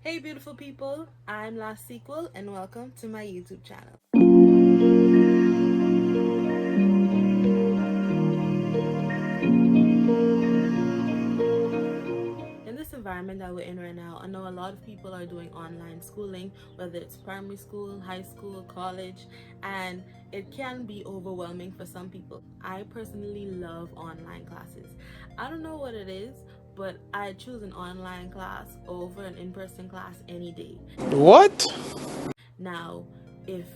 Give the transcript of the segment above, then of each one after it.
Hey beautiful people, I'm Last Sequel and welcome to my YouTube channel. In this environment that we're in right now, I know a lot of people are doing online schooling, whether it's primary school, high school, college, and it can be overwhelming for some people. I personally love online classes. I don't know what it is, but I choose an online class over an in-person class any day. What? Now, if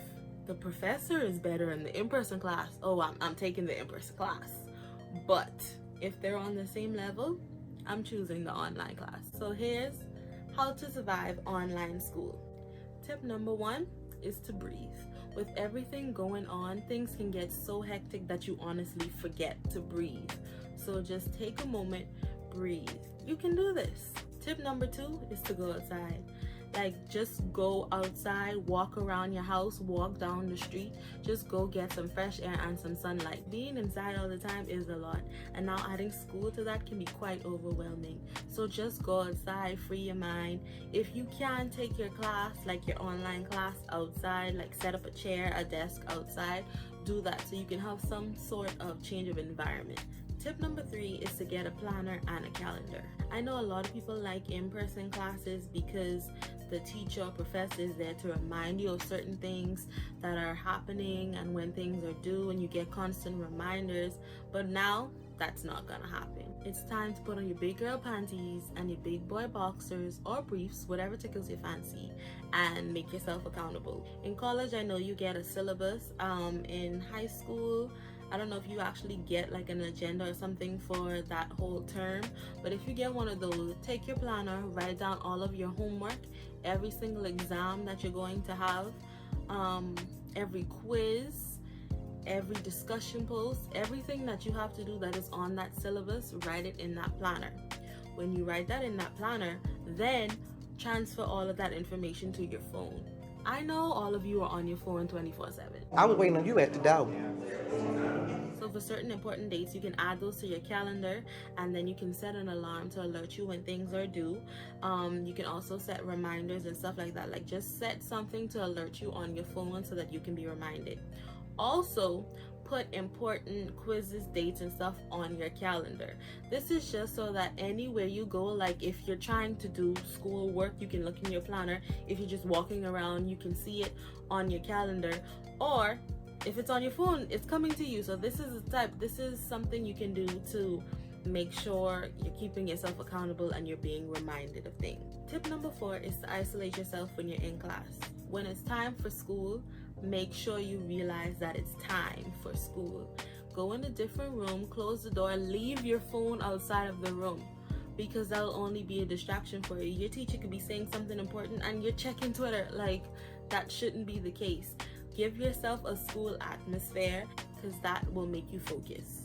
the professor is better in the in-person class, I'm taking the in-person class. But if they're on the same level, I'm choosing the online class. So here's how to survive online school. Tip number 1 is to breathe. With everything going on, things can get so hectic that you honestly forget to breathe. So just take a moment, breathe. You can do this. Tip number 2 is to go outside. Just go outside, walk around your house, walk down the street, just go get some fresh air and some sunlight. Being inside all the time is a lot, and now adding school to that can be quite overwhelming. So just go outside, free your mind. If you can take your class, like your online class, outside, like set up a chair, a desk outside, do that so you can have some sort of change of environment. Tip number 3 is to get a planner and a calendar. I know a lot of people like in-person classes because the teacher or professor is there to remind you of certain things that are happening and when things are due, and you get constant reminders. But now that's not gonna happen. It's time to put on your big girl panties and your big boy boxers or briefs, whatever tickles your fancy, and make yourself accountable. In college, I know you get a syllabus. In high school, I don't know if you actually get like an agenda or something for that whole term, but if you get one of those, take your planner, write down all of your homework, every single exam that you're going to have, every quiz, every discussion post, everything that you have to do that is on that syllabus, write it in that planner. When you write that in that planner, then transfer all of that information to your phone. I know all of you are on your phone 24/7. I was waiting on you at the door. So for certain important dates, you can add those to your calendar, and then you can set an alarm to alert you when things are due. You can also set reminders and stuff like that. Like just set something to alert you on your phone so that you can be reminded. Also, put important quizzes, dates, and stuff on your calendar. This is just so that anywhere you go, like if you're trying to do school work, you can look in your planner. If you're just walking around, you can see it on your calendar. Or if it's on your phone, it's coming to you. So this is something you can do to make sure you're keeping yourself accountable and you're being reminded of things. Tip number 4 is to isolate yourself when you're in class. When it's time for school, make sure you realize that it's time for school. Go in a different room, close the door, leave your phone outside of the room, because that'll only be a distraction for you. Your teacher could be saying something important and you're checking Twitter. Like, that shouldn't be the case. Give yourself a school atmosphere, because that will make you focus.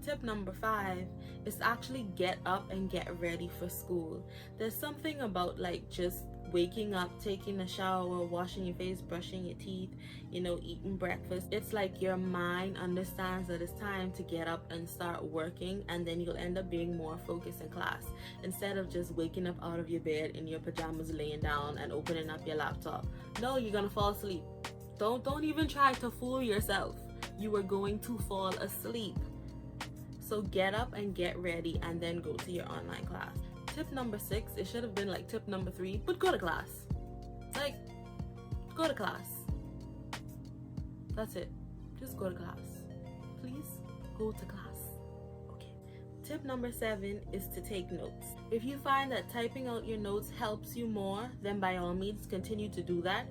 Tip number 5 is to actually get up and get ready for school. There's something about just waking up, taking a shower, washing your face, brushing your teeth, eating breakfast. It's like your mind understands that it's time to get up and start working, and then you'll end up being more focused in class instead of just waking up out of your bed in your pajamas, laying down and opening up your laptop. No, you're gonna fall asleep. Don't even try to fool yourself. You are going to fall asleep. So get up and get ready and then go to your online class. Tip number 6, it should have been like tip number 3, but go to class. Go to class. That's it. Just go to class. Please go to class. Okay. Tip number 7 is to take notes. If you find that typing out your notes helps you more, then by all means continue to do that.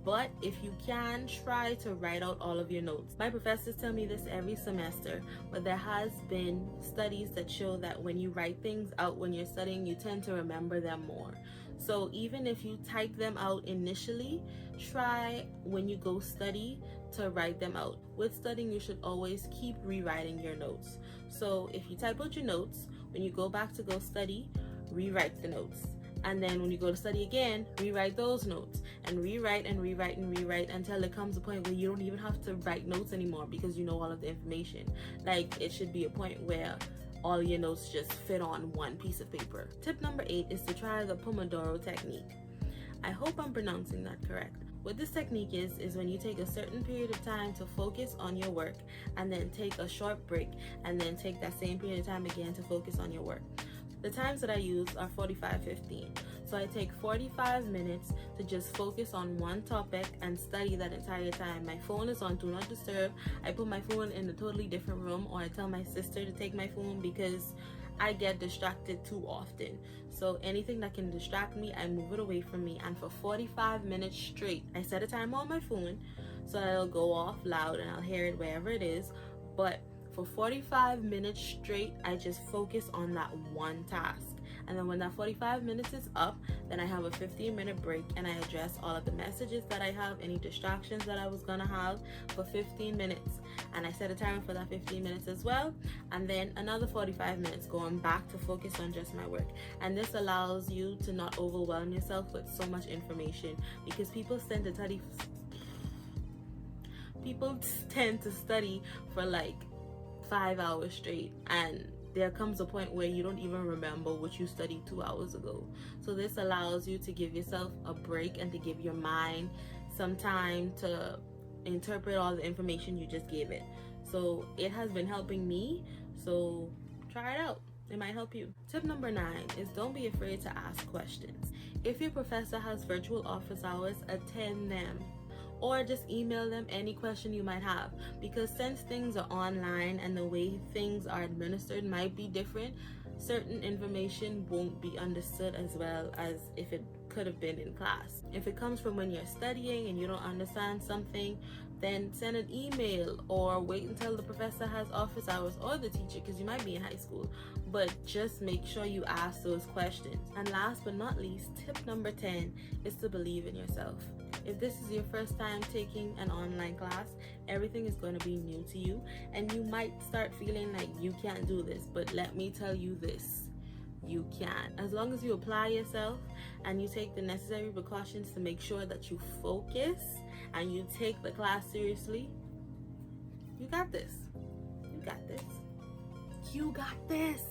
But if you can, try to write out all of your notes. My professors tell me this every semester, but there has been studies that show that when you write things out when you're studying, you tend to remember them more. So even if you type them out initially, try when you go study to write them out. With studying, you should always keep rewriting your notes. So if you type out your notes, when you go back to go study, rewrite the notes. And then when you go to study again, rewrite those notes, and rewrite and rewrite and rewrite until it comes a point where you don't even have to write notes anymore because you know all of the information. It should be a point where all your notes just fit on one piece of paper. Tip number 8 is to try the Pomodoro Technique. I hope I'm pronouncing that correct. What this technique is when you take a certain period of time to focus on your work and then take a short break and then take that same period of time again to focus on your work. The times that I use are 45-15. So I take 45 minutes to just focus on one topic and study that entire time. My phone is on Do Not Disturb. I put my phone in a totally different room, or I tell my sister to take my phone because I get distracted too often. So anything that can distract me, I move it away from me. And for 45 minutes straight, I set a timer on my phone so that it'll go off loud and I'll hear it wherever it is. But for 45 minutes straight, I just focus on that one task. And then when that 45 minutes is up, then I have a 15-minute break and I address all of the messages that I have, any distractions that I was gonna have for 15 minutes. And I set a timer for that 15 minutes as well. And then another 45 minutes going back to focus on just my work. And this allows you to not overwhelm yourself with so much information, because people tend to study for like 5 hours straight, and there comes a point where you don't even remember what you studied 2 hours ago. So this allows you to give yourself a break and to give your mind some time to interpret all the information you just gave it. So it has been helping me, so try it out. It might help you. Tip number 9 is don't be afraid to ask questions. If your professor has virtual office hours, attend them. Or just email them any question you might have, because since things are online and the way things are administered might be different, certain information won't be understood as well as if it could have been in class. If it comes from when you're studying and you don't understand something, then send an email or wait until the professor has office hours, or the teacher, because you might be in high school. But just make sure you ask those questions. And last but not least, tip number 10 is to believe in yourself. If this is your first time taking an online class, everything is going to be new to you, and you might start feeling like you can't do this, but let me tell you this, you can. As long as you apply yourself and you take the necessary precautions to make sure that you focus and you take the class seriously, you got this. You got this. You got this.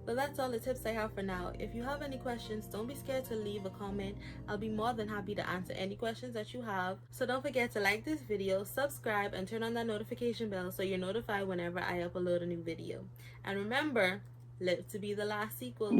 Well, that's all the tips I have for now. If you have any questions, don't be scared to leave a comment. I'll be more than happy to answer any questions that you have. So don't forget to like this video, subscribe, and turn on that notification bell so you're notified whenever I upload a new video. And remember, live to be the last sequel.